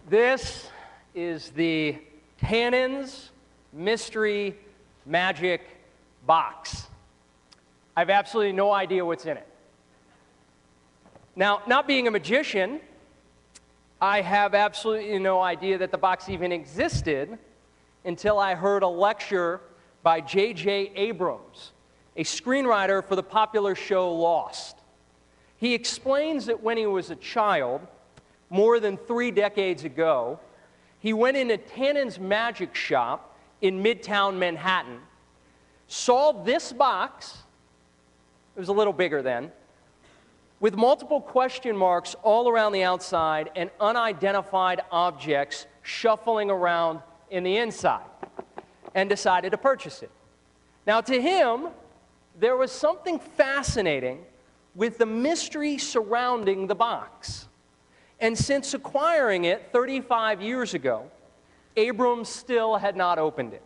This is the Tannen's Mystery Magic Box. I have absolutely no idea what's in it. Now, not being a magician, I have absolutely no idea that the box even existed until I heard a lecture by J.J. Abrams, a screenwriter for the popular show Lost. He explains that when he was a child, more than 3 decades ago, he went into Tannen's magic shop in Midtown Manhattan, saw this box, it was a little bigger then, with multiple question marks all around the outside and unidentified objects shuffling around in the inside, and decided to purchase it. Now, to him, there was something fascinating with the mystery surrounding the box. And since acquiring it 35 years ago, Abrams still had not opened it.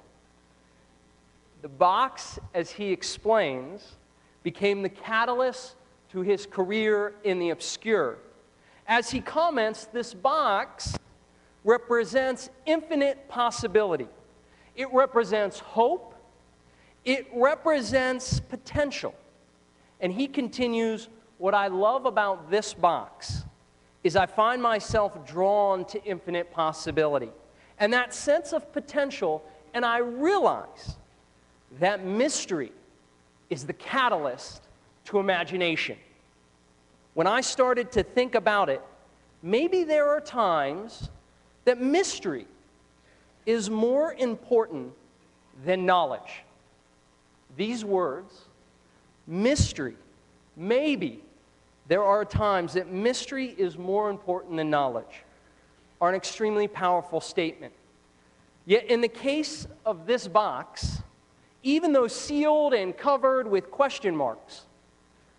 The box, as he explains, became the catalyst to his career in the obscure. As he comments, this box represents infinite possibility. It represents hope. It represents potential. And he continues, what I love about this box is I find myself drawn to infinite possibility and that sense of potential, and I realize that mystery is the catalyst to imagination. When I started to think about it, maybe there are times that mystery is more important than knowledge. These words, mystery, maybe there are times that mystery is more important than knowledge, are an extremely powerful statement. Yet in the case of this box, even though sealed and covered with question marks,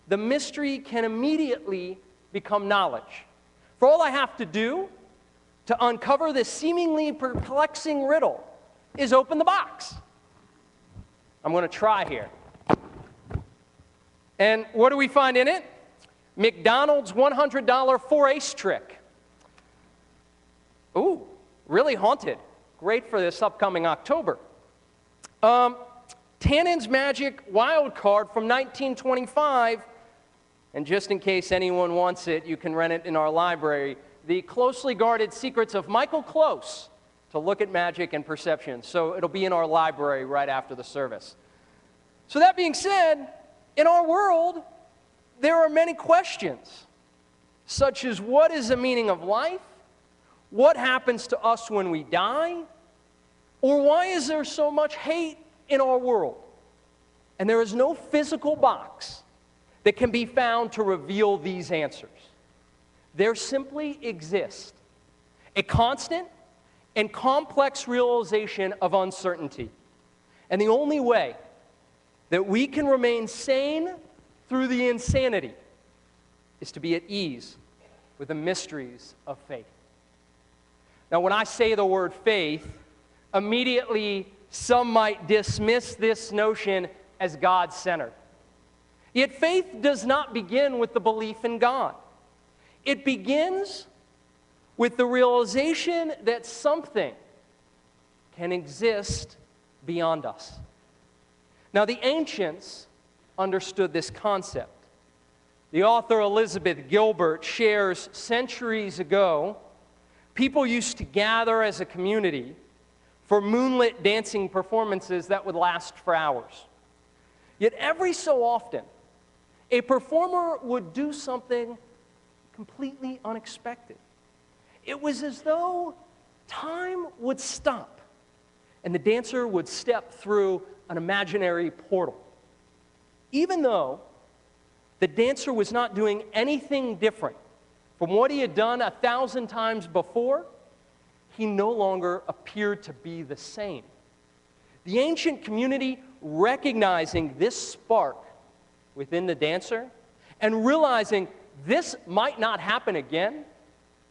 the mystery can immediately become knowledge. For all I have to do to uncover this seemingly perplexing riddle is open the box. I'm going to try here. And what do we find in it? McDonald's $100 4-ace trick. Ooh, really haunted. Great for this upcoming October. Tannen's Magic Wild Card from 1925. And just in case anyone wants it, you can rent it in our library. The closely guarded secrets of Michael Close to look at magic and perception. So it'll be in our library right after the service. So that being said, in our world, there are many questions, such as what is the meaning of life? What happens to us when we die? Or why is there so much hate in our world? And there is no physical box that can be found to reveal these answers. There simply exists a constant and complex realization of uncertainty. And the only way that we can remain sane through the insanity is to be at ease with the mysteries of faith. Now, when I say the word faith, immediately some might dismiss this notion as God-centered. Yet faith does not begin with the belief in God. It begins with the realization that something can exist beyond us. Now, the ancients understood this concept. The author Elizabeth Gilbert shares centuries ago, people used to gather as a community for moonlit dancing performances that would last for hours. Yet every so often, a performer would do something completely unexpected. It was as though time would stop and the dancer would step through an imaginary portal. Even though the dancer was not doing anything different from what he had done 1,000 times before, he no longer appeared to be the same. The ancient community, recognizing this spark within the dancer and realizing this might not happen again,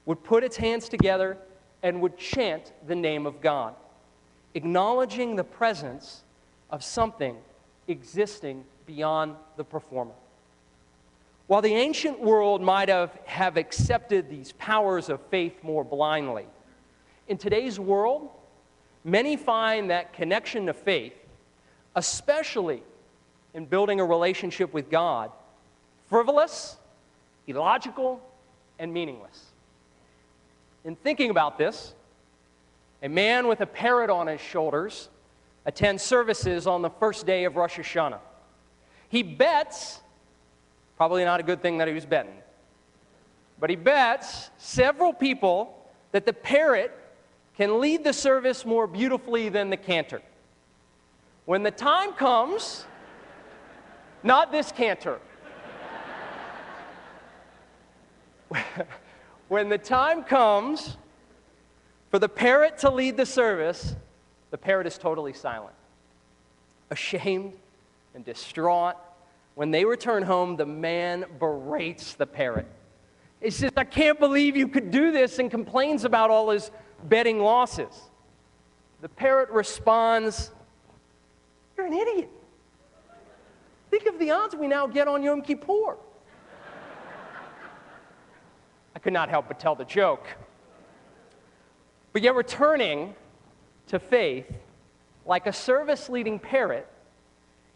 would put its hands together and would chant the name of God, acknowledging the presence of something existing beyond the performer. While the ancient world might have accepted these powers of faith more blindly, In today's world, many find that connection to faith, especially in building a relationship with God, frivolous, illogical, and meaningless. In thinking about this, a man with a parrot on his shoulders attends services on the first day of Rosh Hashanah. He bets, probably not a good thing that he was betting, but he bets several people that the parrot can lead the service more beautifully than the cantor. When the time comes, not this cantor. When the time comes for the parrot to lead the service, the parrot is totally silent. Ashamed and distraught, when they return home, the man berates the parrot. He says, "I can't believe you could do this," and complains about all his betting losses. The parrot responds, "You're an idiot. Think of the odds we now get on Yom Kippur." I could not help but tell the joke. But yet returning to faith, like a service-leading parrot,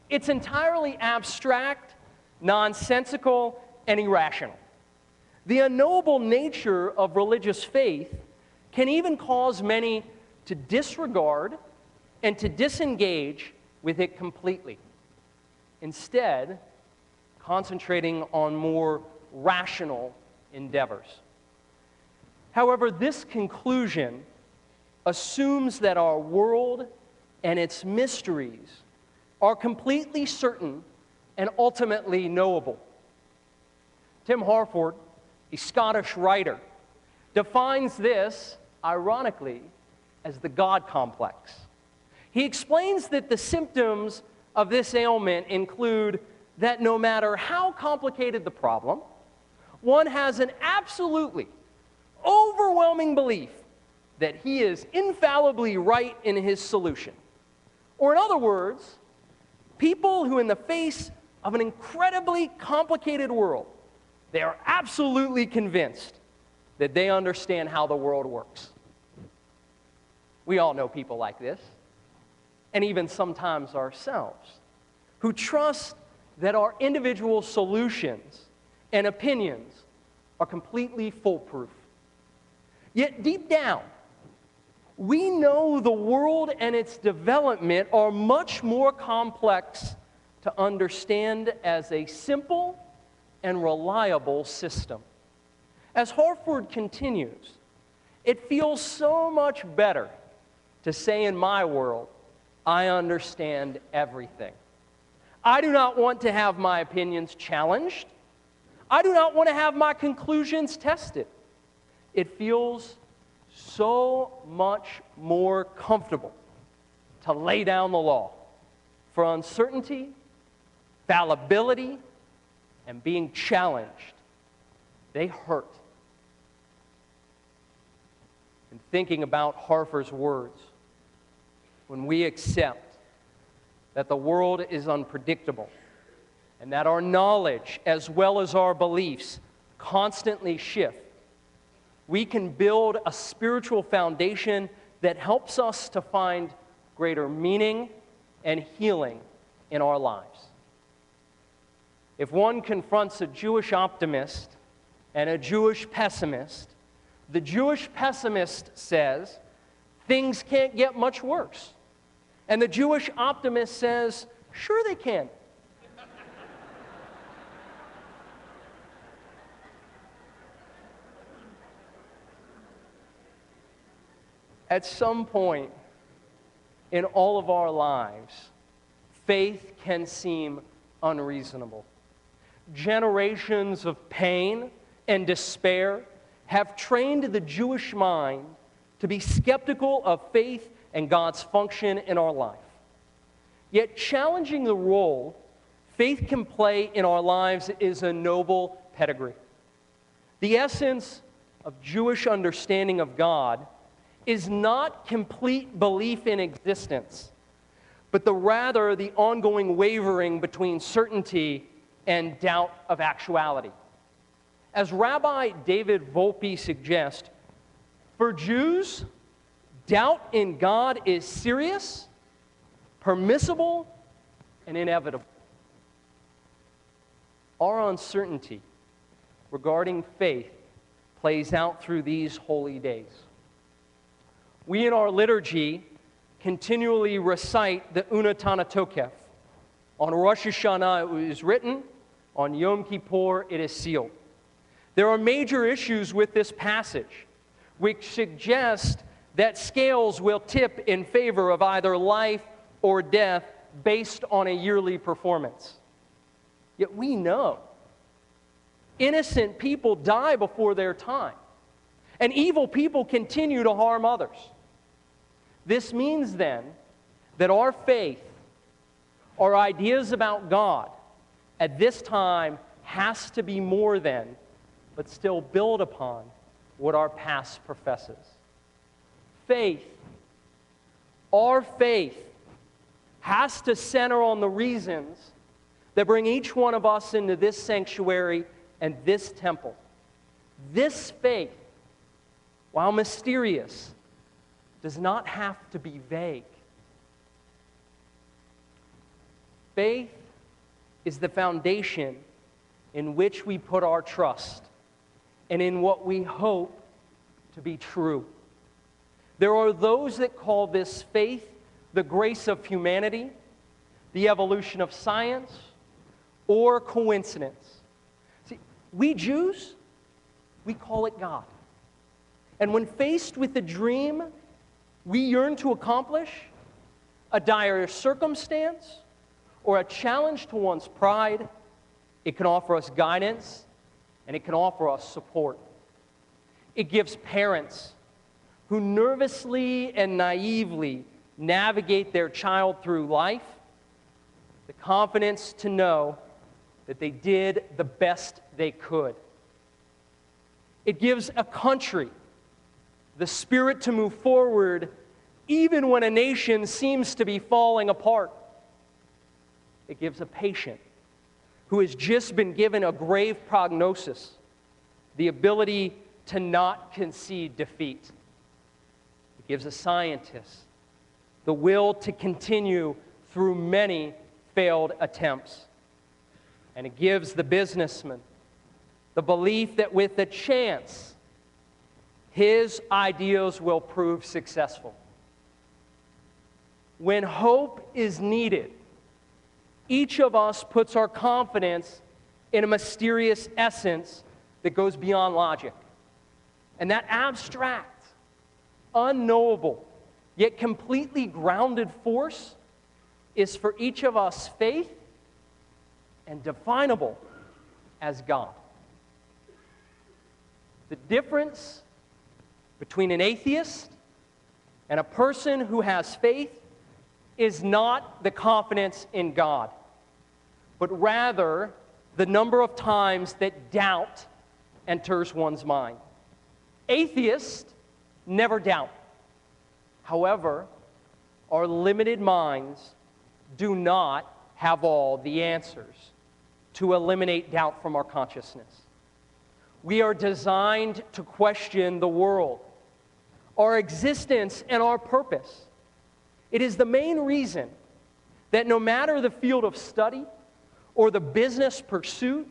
it's entirely abstract, nonsensical, and irrational. The unknowable nature of religious faith can even cause many to disregard and to disengage with it completely, instead concentrating on more rational endeavors. However, this conclusion assumes that our world and its mysteries are completely certain and ultimately knowable. Tim Harford, a Scottish writer, defines this, ironically, as the God complex. He explains that the symptoms of this ailment include that no matter how complicated the problem, one has an absolutely overwhelming belief that he is infallibly right in his solution. Or in other words, people who in the face of an incredibly complicated world, they are absolutely convinced that they understand how the world works. We all know people like this, and even sometimes ourselves, who trust that our individual solutions and opinions are completely foolproof. Yet deep down, we know the world and its development are much more complex to understand as a simple and reliable system. As Harford continues, it feels so much better to say in my world, I understand everything. I do not want to have my opinions challenged. I do not want to have my conclusions tested. It feels so much more comfortable to lay down the law, for uncertainty, fallibility, and being challenged, they hurt. And thinking about Harford's words, when we accept that the world is unpredictable and that our knowledge as well as our beliefs constantly shift, we can build a spiritual foundation that helps us to find greater meaning and healing in our lives. If one confronts a Jewish optimist and a Jewish pessimist, the Jewish pessimist says, things can't get much worse. And the Jewish optimist says, sure they can. At some point in all of our lives, faith can seem unreasonable. Generations of pain and despair have trained the Jewish mind to be skeptical of faith and God's function in our life. Yet challenging the role faith can play in our lives is a noble pedigree. The essence of Jewish understanding of God is not complete belief in existence, but rather the ongoing wavering between certainty and doubt of actuality. As Rabbi David Volpe suggests, for Jews, Doubt in God is serious, permissible, and inevitable. Our uncertainty regarding faith plays out through these holy days. We in our liturgy continually recite the Unatana Tokef. On Rosh Hashanah it was written, on Yom Kippur it is sealed. There are major issues with this passage, which suggest that scales will tip in favor of either life or death based on a yearly performance. Yet we know innocent people die before their time, and evil people continue to harm others. This means then that our faith, our ideas about God at this time has to be more than, but still build upon, what our past professes. Faith, our faith, has to center on the reasons that bring each one of us into this sanctuary and this temple. This faith, while mysterious, does not have to be vague. Faith is the foundation in which we put our trust and in what we hope to be true. There are those that call this faith the grace of humanity, the evolution of science, or coincidence. See, we Jews, we call it God. And when faced with a dream we yearn to accomplish, a dire circumstance, or a challenge to one's pride, it can offer us guidance and it can offer us support. It gives parents who nervously and naively navigate their child through life the confidence to know that they did the best they could. It gives a country the spirit to move forward even when a nation seems to be falling apart. It gives a patient who has just been given a grave prognosis the ability to not concede defeat. It gives a scientist the will to continue through many failed attempts. And it gives the businessman the belief that with a chance, his ideas will prove successful. When hope is needed, each of us puts our confidence in a mysterious essence that goes beyond logic. And that abstract, unknowable, yet completely grounded force is for each of us faith and definable as God. The difference between an atheist and a person who has faith is not the confidence in God, but rather the number of times that doubt enters one's mind. Atheists never doubt. However, our limited minds do not have all the answers to eliminate doubt from our consciousness. We are designed to question the world, our existence, and our purpose. It is the main reason that no matter the field of study or the business pursuit,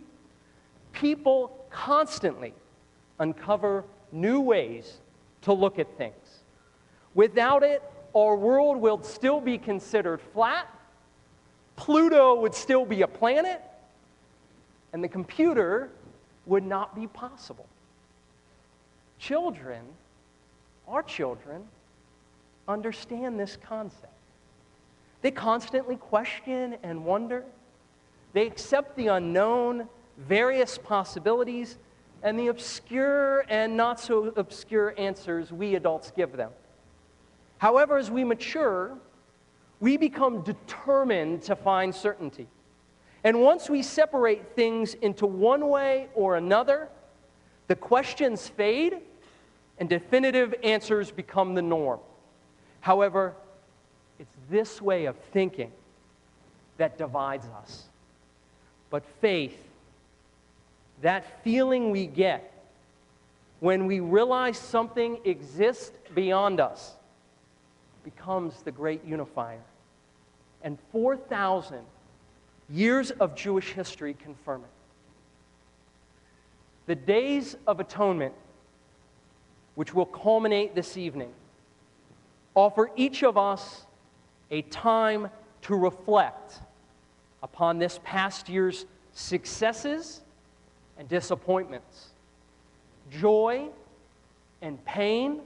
people constantly uncover new ways to look at things. Without it, our world will still be considered flat, Pluto would still be a planet, and the computer would not be possible. Children, our children, understand this concept. They constantly question and wonder. They accept the unknown, various possibilities, and the obscure and not so obscure answers we adults give them. However, as we mature, we become determined to find certainty. And once we separate things into one way or another, the questions fade and definitive answers become the norm. However, it's this way of thinking that divides us. But faith, that feeling we get when we realize something exists beyond us, becomes the great unifier. And 4,000 years of Jewish history confirm it. The Days of Atonement, which will culminate this evening, offer each of us a time to reflect upon this past year's successes and disappointments, joy and pain,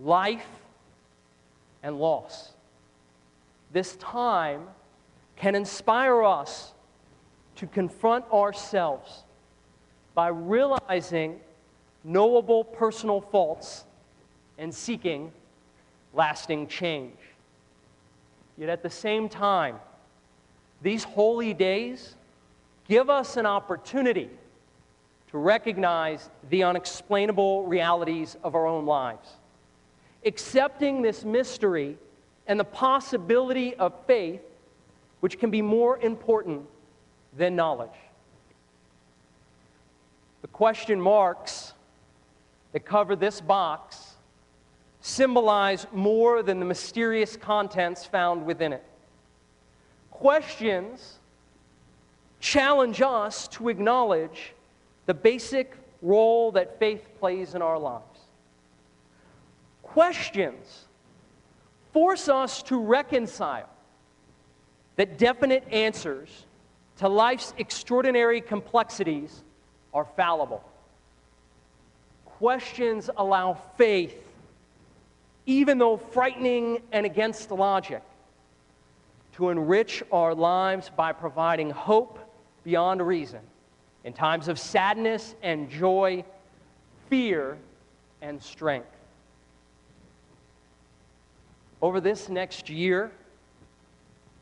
life and loss. This time can inspire us to confront ourselves by realizing knowable personal faults and seeking lasting change. Yet at the same time, these holy days give us an opportunity to recognize the unexplainable realities of our own lives. Accepting this mystery and the possibility of faith, which can be more important than knowledge. The question marks that cover this box symbolize more than the mysterious contents found within it. Questions challenge us to acknowledge the basic role that faith plays in our lives. Questions force us to reconcile that definite answers to life's extraordinary complexities are fallible. Questions allow faith, even though frightening and against logic, to enrich our lives by providing hope beyond reason in times of sadness and joy, fear and strength. Over this next year,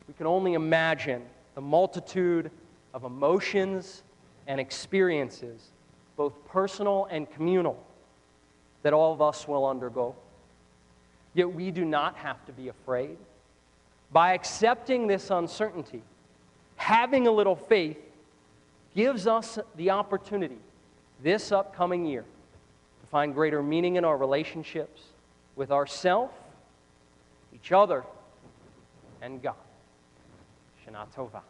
we can only imagine the multitude of emotions and experiences, both personal and communal, that all of us will undergo. Yet we do not have to be afraid. By accepting this uncertainty, having a little faith gives us the opportunity this upcoming year to find greater meaning in our relationships with ourselves, each other, and God. Shana Tova.